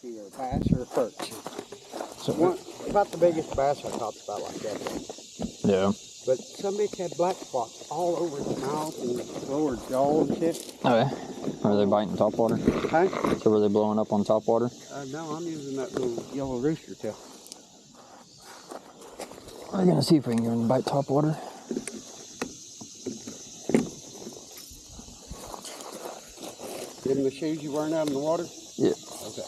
it's either a bass or a perch. So About the biggest bass I caught about like that. yeah. But some bitch had black spots all over its mouth and lower jaw and shit. Okay. Were they biting top water? Huh? So were they blowing up on top water? No, I'm using that little yellow rooster tail. We're gonna see if we can get them to bite top water. Give them the shoes you wearing out in the water? Yeah. Okay.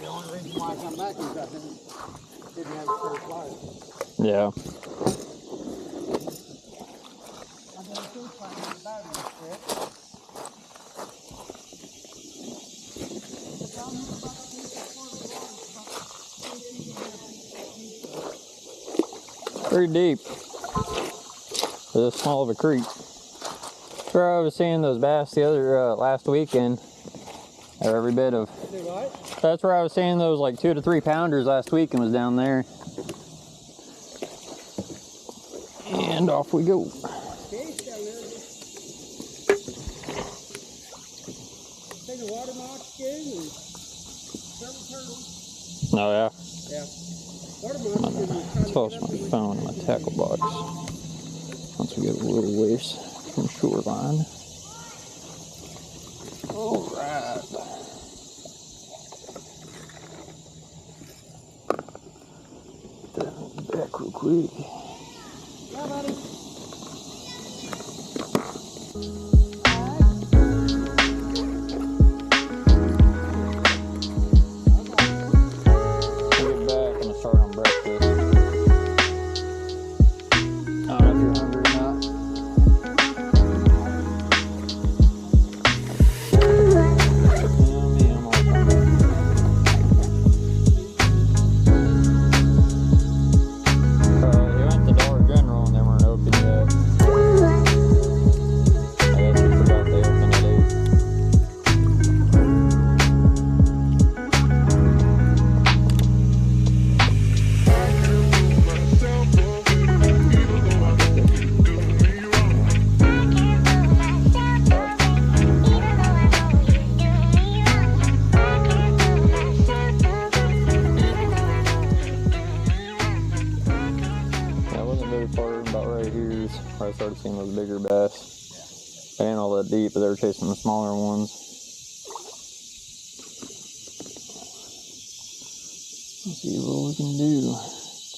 The only reason why I come back is I didn't have a pair of pliers. Yeah. I got a tool fire in the battery strip. The problem is about the part of the water is about 14 Pretty deep. For this small of a creek. That's where I was seeing those bass the other last weekend. Or every bit of. That's where I was seeing those like 2 to 3 pounders last week and was down there. And off we go. Take a water mock skin and several turtles. Oh yeah. Yeah. Water mock skin is Toss my phone in my tackle box. Once we get a little ways from shoreline. Alright. Get that back real quick. Yeah, buddy. I started seeing those bigger bass. They ain't all that deep, but they were chasing the smaller ones. Let's see what we can do.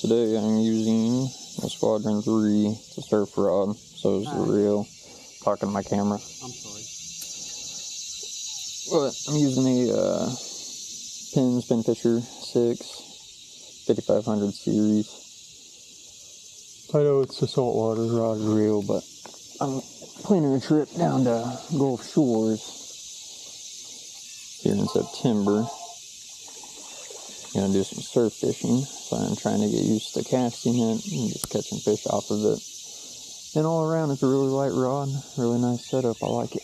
Today I'm using a Squadron 3. It's a surf rod, so it's the reel. Talking to my camera. I'm sorry. But I'm using a Penn Spin Fisher 6 5500 series. I know it's a saltwater rod and reel, but I'm planning a trip down to Gulf Shores here in September. Gonna do some surf fishing, so I'm trying to get used to casting it and just catching fish off of it. And all around, it's a really light rod, really nice setup. I like it.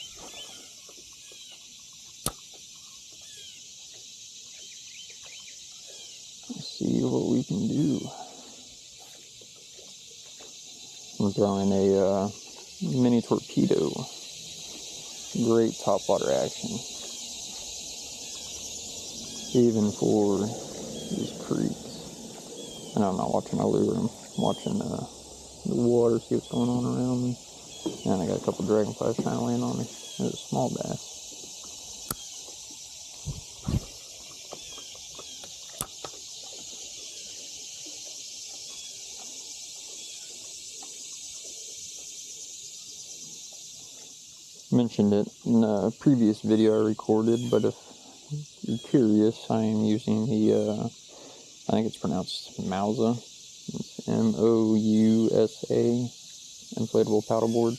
Let's see what we can do. I'm throwing a mini torpedo. Great topwater action. Even for these creeks. And I'm not watching my lure, I'm watching the water, see what's going on around me. And I got a couple dragonflies trying to land on me. There's a small bass. Mentioned it in a previous video I recorded, but if you're curious, I am using the, I think it's pronounced Mousa. It's M-O-U-S-A inflatable paddleboard.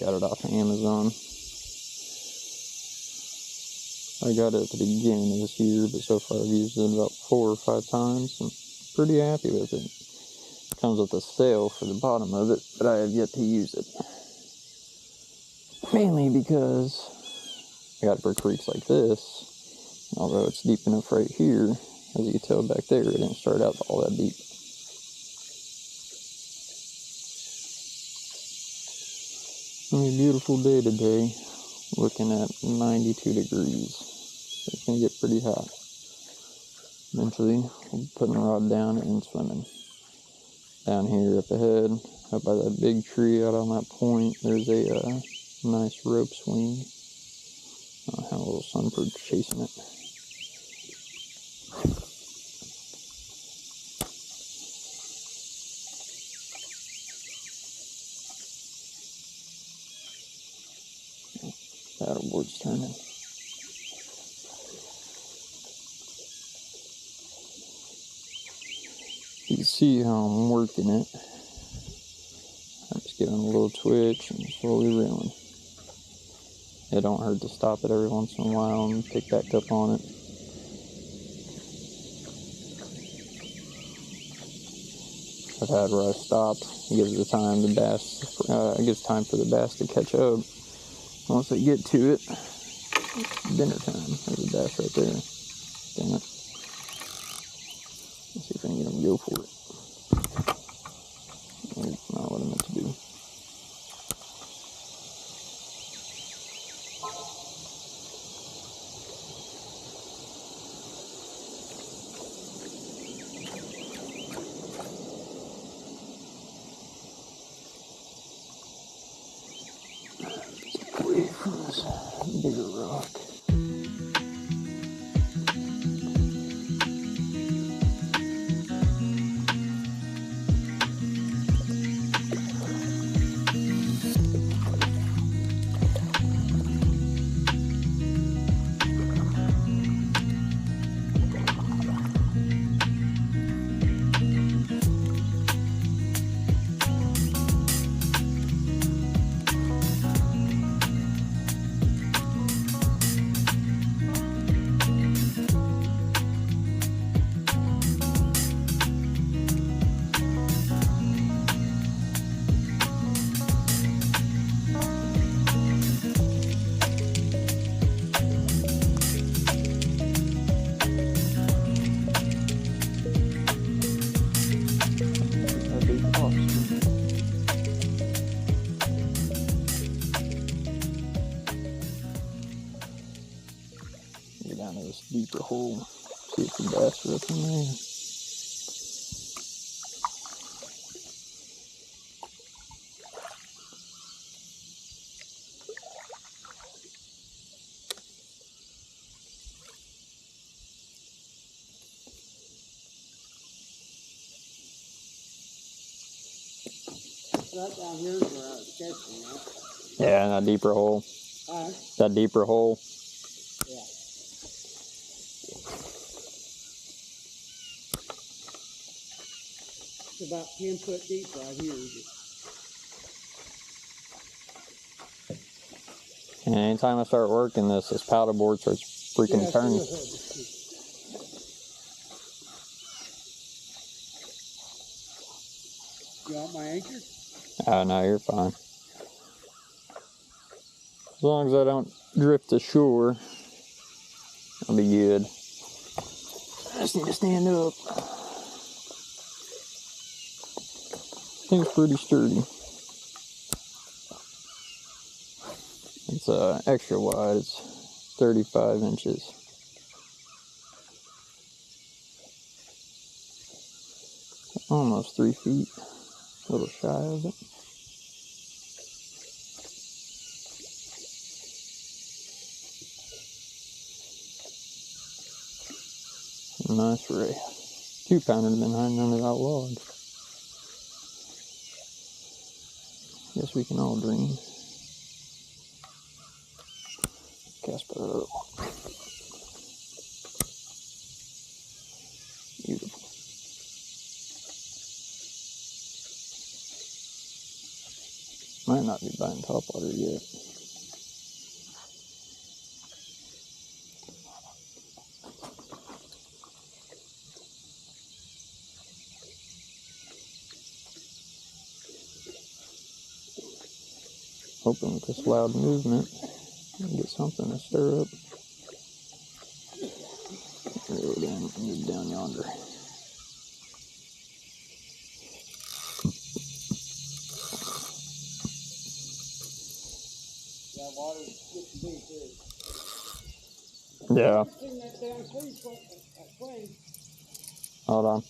Got it off of Amazon. I got it at the beginning of this year, but so far I've used it about 4 or 5 times, and pretty happy with it. It comes with a sail for the bottom of it, but I have yet to use it. Mainly because I got it for creeks like this, although it's deep enough right here, as you can tell back there, it didn't start out all that deep. It's gonna be a beautiful day today. Looking at 92 degrees. So it's gonna get pretty hot. Eventually, we'll be putting the rod down and swimming. Down here up ahead, up by that big tree out on that point, there's a nice rope swing. I have a little sunbird chasing it. Paddleboard's turning. You can see how I'm working it. I'm just giving a little twitch and slowly reeling. It don't hurt to stop it every once in a while and pick back up on it. I've had where I stop. It gives the time the bass. It gives time for the bass to catch up. Once they get to it, it's dinner time. There's a bass right there. Damn it. Let's see if I can get him to go for it. That's not what I meant to do. Let's away from this bigger rock. Get down to this deeper hole, see if the bass are up in there. Right down here is where I was catching that. Yeah, in that deeper hole. That deeper hole. Yeah. It's about 10 foot deep right here. And anytime I start working this paddleboard starts freaking turning. You want my anchor? Oh, no, you're fine. As long as I don't drift ashore, I'll be good. I just need to stand up. Thing's pretty sturdy. It's extra wide. It's 35 inches. Almost 3 feet. A little shy of it. Nice ray. 2-pounder been hiding under that log. Guess we can all dream. Casper up. Beautiful. Might not be biting topwater yet. Hoping with this loud movement, I'll get something to stir up. Move down yonder. That water gets big too. Yeah. Sing that down, please, that plane. Hold on.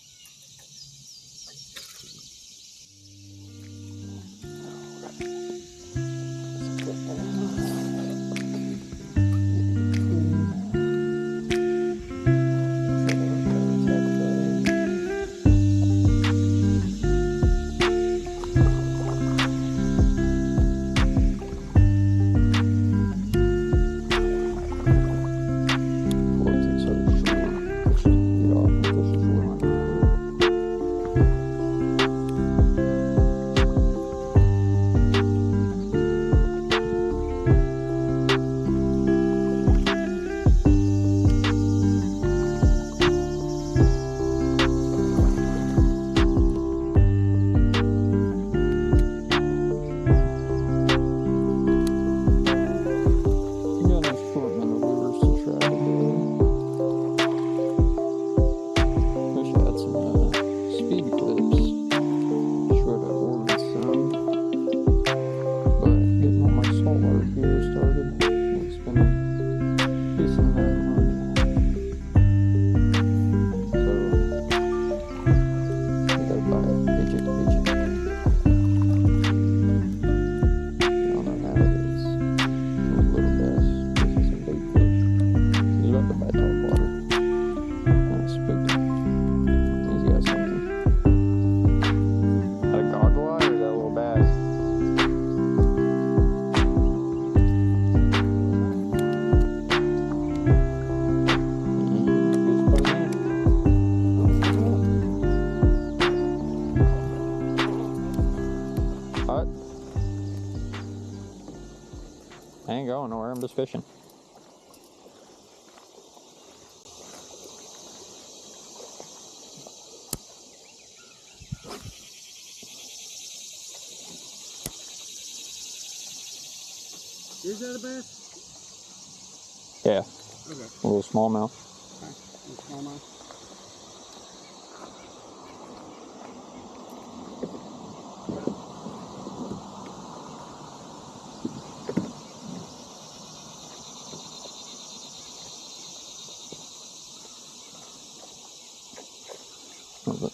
I ain't going nowhere, I'm just fishing. Is that a bass? Yeah. Okay. A little smallmouth. Okay. A smallmouth.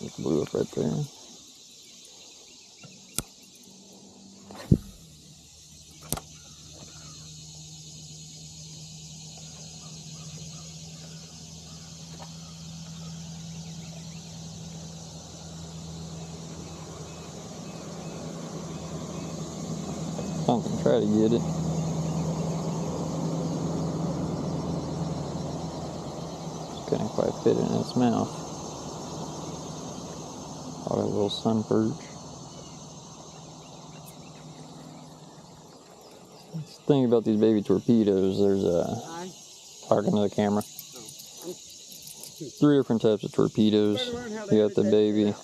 It blew up right there. Something, try to get it. Just couldn't quite fit it in its mouth. Caught a little sun perch. That's the thing about these baby torpedoes, there's a... Talking to the camera. 3 different types of torpedoes. You got the baby.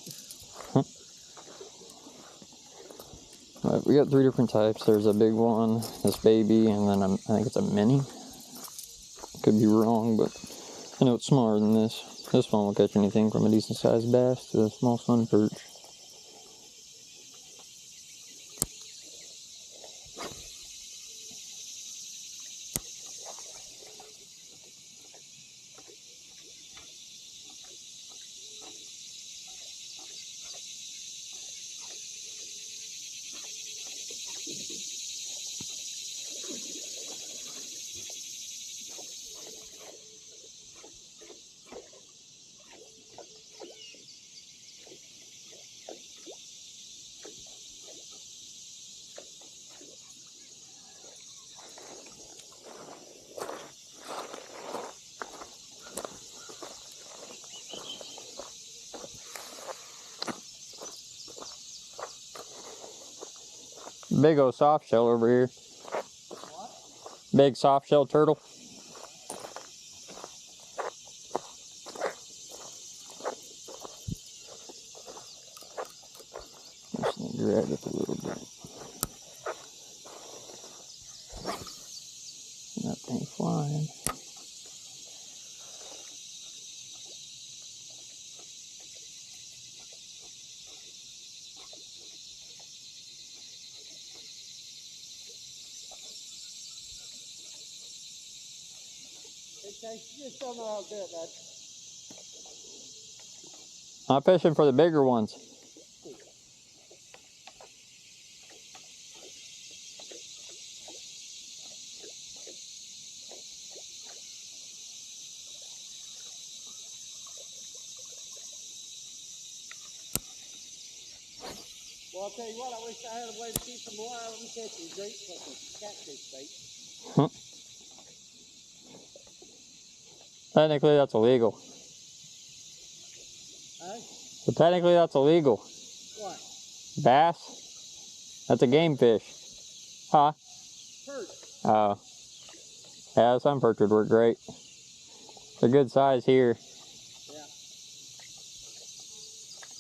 Right, we got 3 different types. There's a big one, this baby, and then I think it's a mini. Could be wrong, but I know it's smaller than this. This one will catch anything from a decent sized bass to a small sun perch. Big old soft shell over here. What? Big soft shell turtle. Just need to drag it a little bit. That thing flying. Okay, you just don't know how to do it, bud. I'm fishing for the bigger ones. Well, I'll tell you what, I wish I had a way to keep some more out of them catching great fucking catfish bait. Huh. Technically, that's illegal. Huh? But technically, that's illegal. What? Bass? That's a game fish. Huh? Perch. Oh. Yeah, some perch would work great. They're good size here. Yeah.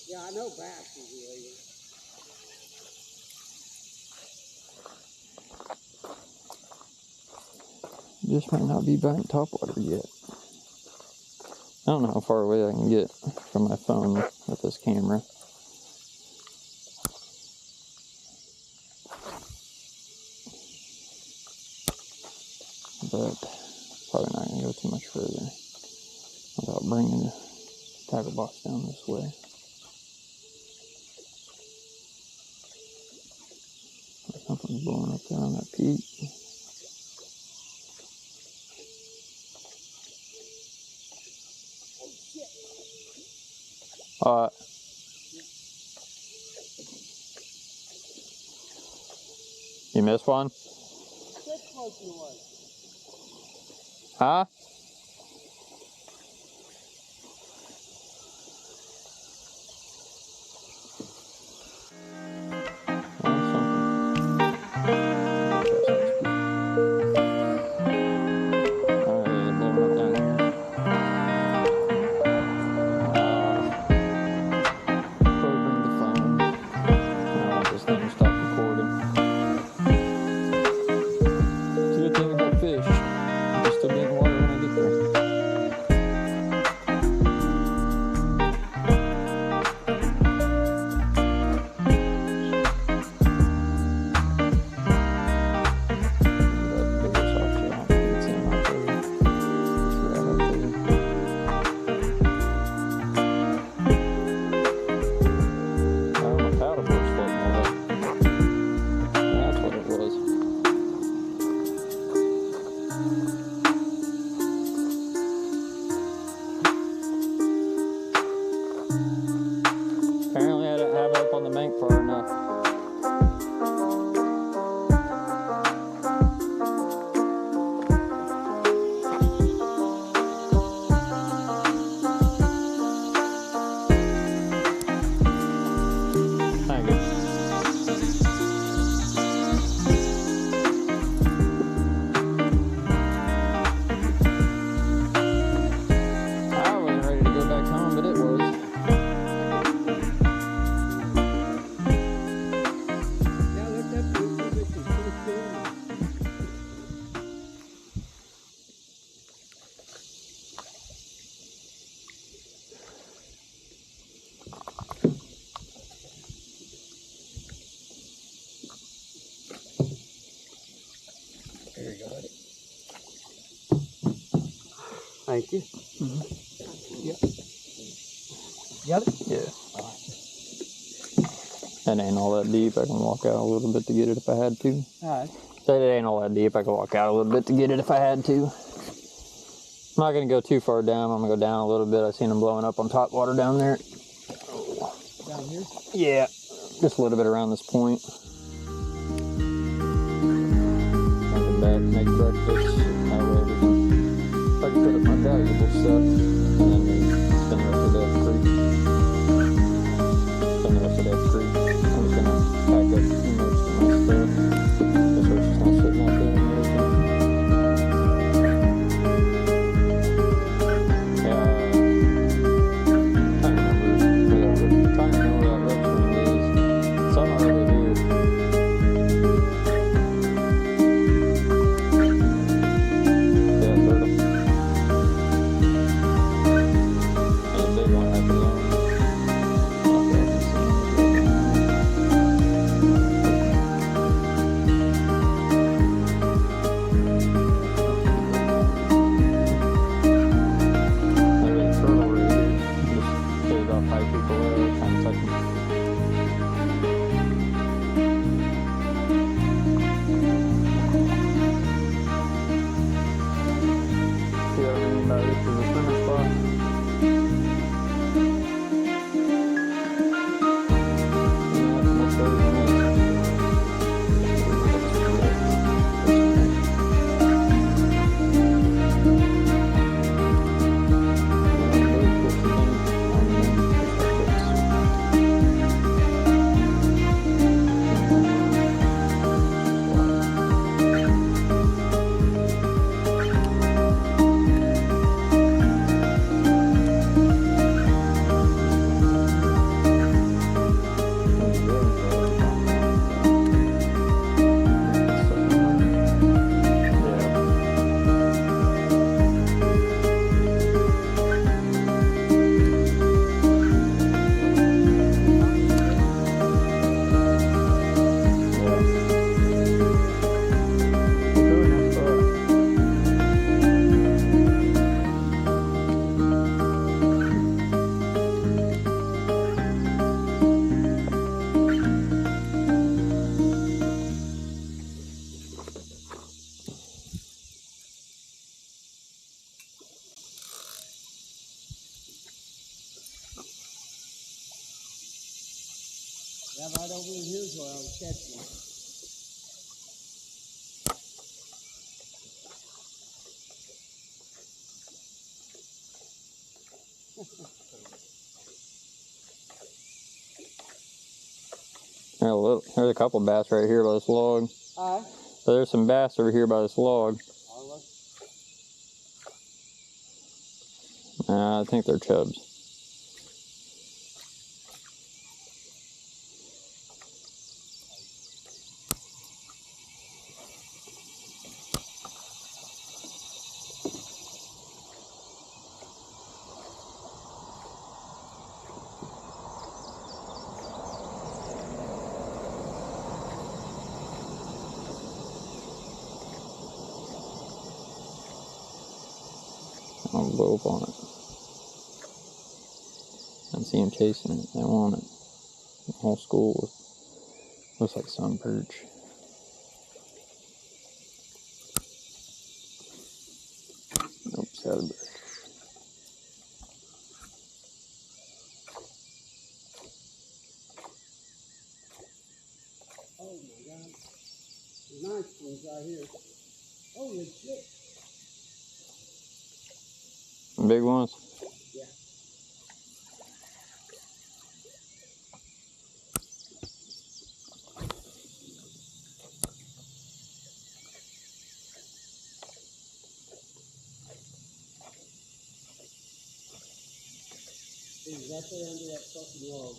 Yeah, I know bass is illegal. Just might not be biting topwater yet. I don't know how far away I can get from my phone with this camera. But probably not going to go too much further without bringing the tackle box down this way. Something's blowing up there on that peak. You missed one? That's close away. Huh? Apparently I didn't have it up on the bank far enough. Thank you. I wasn't ready to go back home, but it was. There you go, buddy. Thank you. Mm-hmm. Yep. Got it? Yeah. It ain't all that deep. I can walk out a little bit to get it if I had to. Alright. Said it ain't all that deep. I can walk out a little bit to get it if I had to. I'm not going to go too far down. I'm going to go down a little bit. I seen them blowing up on top water down there. Down here? Yeah. Just a little bit around this point. Come back, make breakfast, have everything. I can put up my valuable stuff, and then we spend the rest of the day at the creek. Spend the rest of the day at the creek. I'm just gonna pack up most of my stuff. This horse is not sitting out there in the open. Yeah, I don't remember. I'm trying to remember where that rope swing is. Somewhere over here. right over in here's where I was catching them. Oh, look, there's a couple bass right here by this log. Aye. So there's some bass over here by this log. I think they're chubs. I'll blow up on it. I see him chasing it. They want it. The whole school looks like sun perch. Oops, out of the bush. Oh my God. The nice ones right here. Holy shit. Big ones? Yeah. He's right there under that fucking log.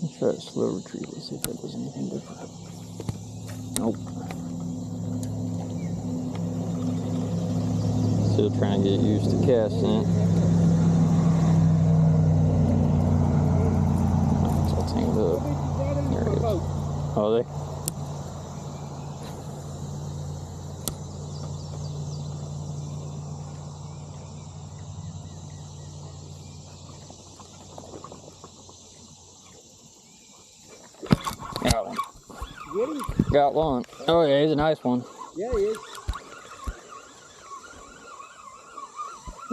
Let's try a slow retrieve. Let's see if that does anything different. Nope. Still trying to get used to casting it. It's all tangled up. There it is. Oh, they? Got one. Get him? Got one. Oh yeah, he's a nice one. Yeah, he is.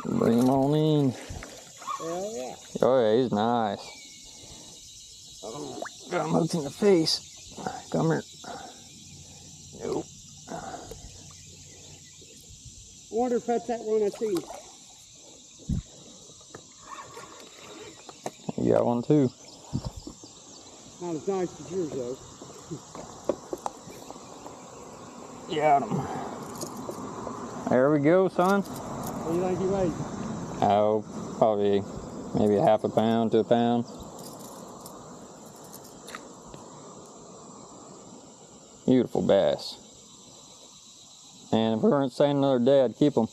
Bring him on in. Hell yeah. Oh yeah, he's nice. Got him hooked in the face. Come here. Nope. I wonder if that's that one I seen. You got one too. Not as nice as yours though. Got him. There we go, son. What do you think he weighs? Oh, probably maybe a half a pound to a pound. Beautiful bass. And if we weren't staying another day, I'd keep them.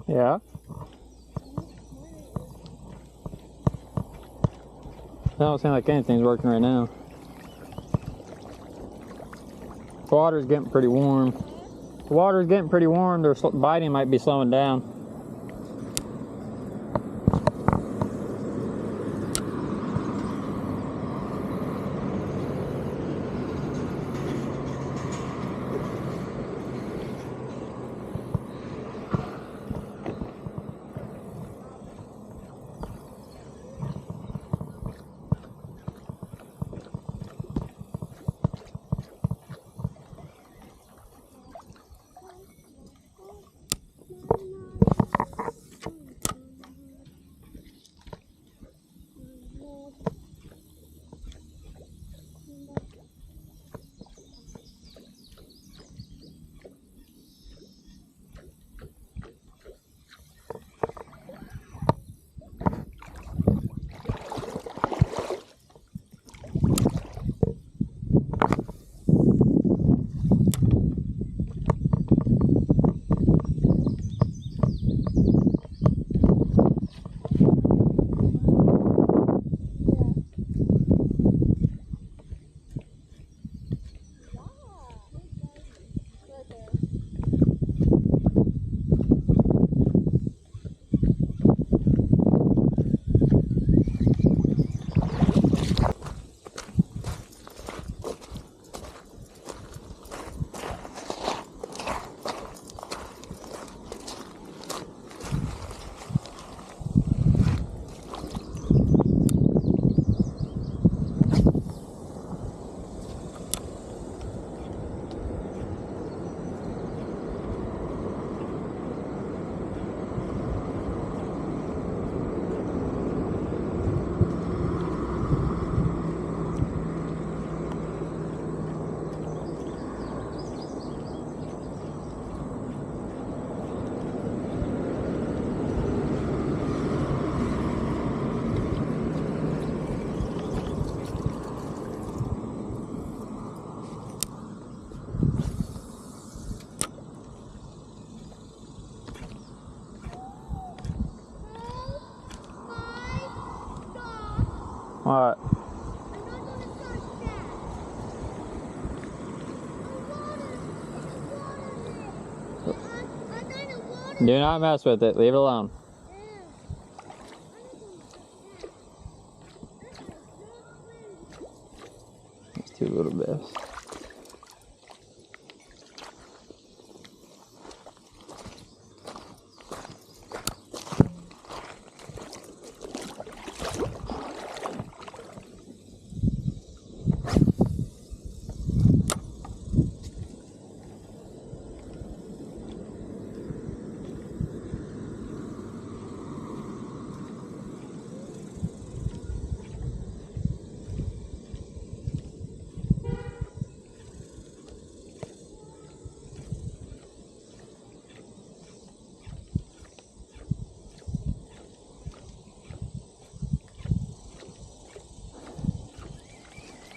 Yeah. It don't seem like anything's working right now. The water's getting pretty warm. The water's getting pretty warm. Their biting might be slowing down. Do not mess with it. Leave it alone. It's two little bass.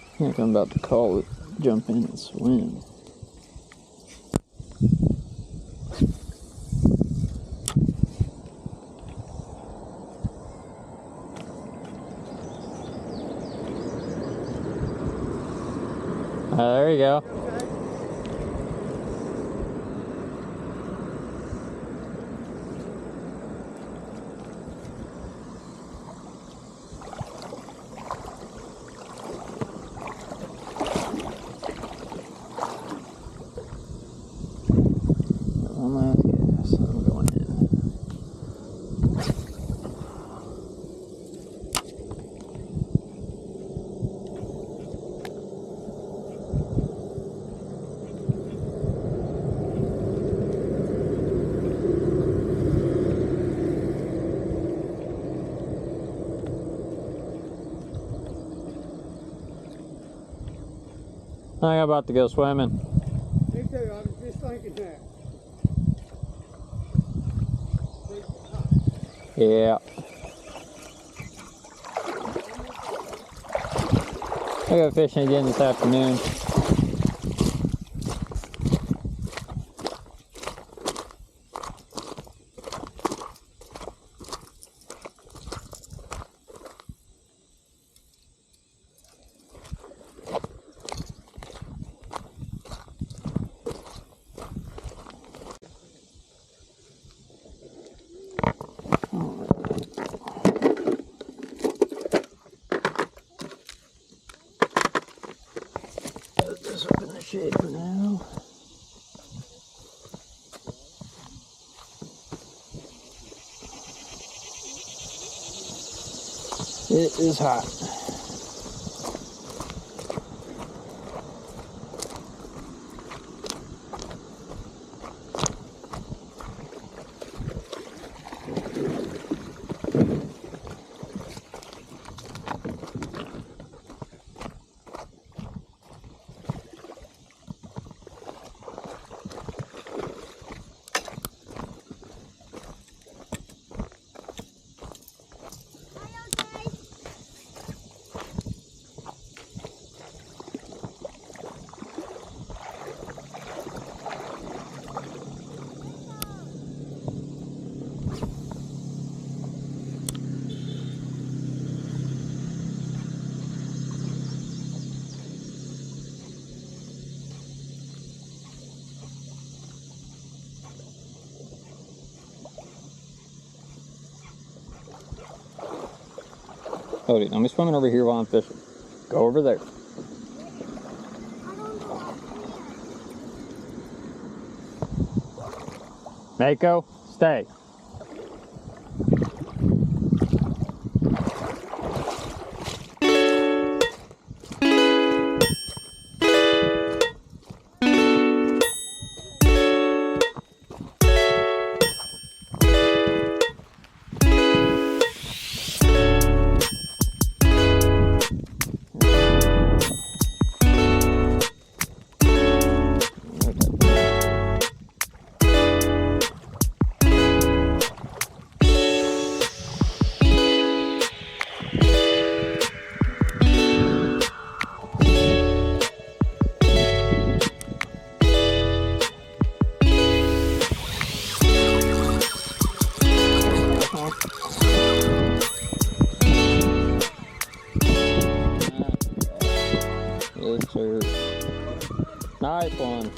I think I'm about to call it, jump in and swim. There you go. One last gas, I'm going in. I'm about to go swimming. Me too, I was just thinking that. Yeah. I go fishing again this afternoon. Put this up in the shade for now. It is hot. Cody, I'm just swimming over here while I'm fishing. Go over there. Mako, stay. Yes, sir. Nice one.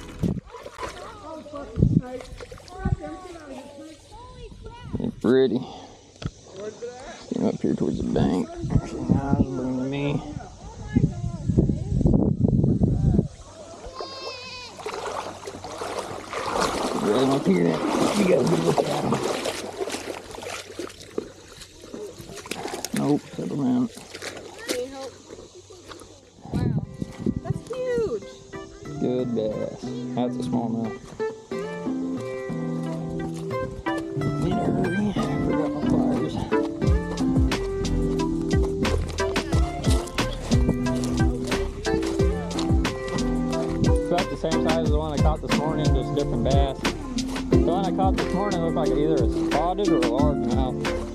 Oh, fucking snake. Get pretty. Get him up here towards the bank. Now he's bringing to me. Get him up here. You got a good look at him. Nope, settle down. Wow, that's huge. Good bass. That's a smallmouth. In a hurry. I forgot my pliers. About the same size as the one I caught this morning, just different bass. The one I caught this morning looked like either a spotted or a largemouth.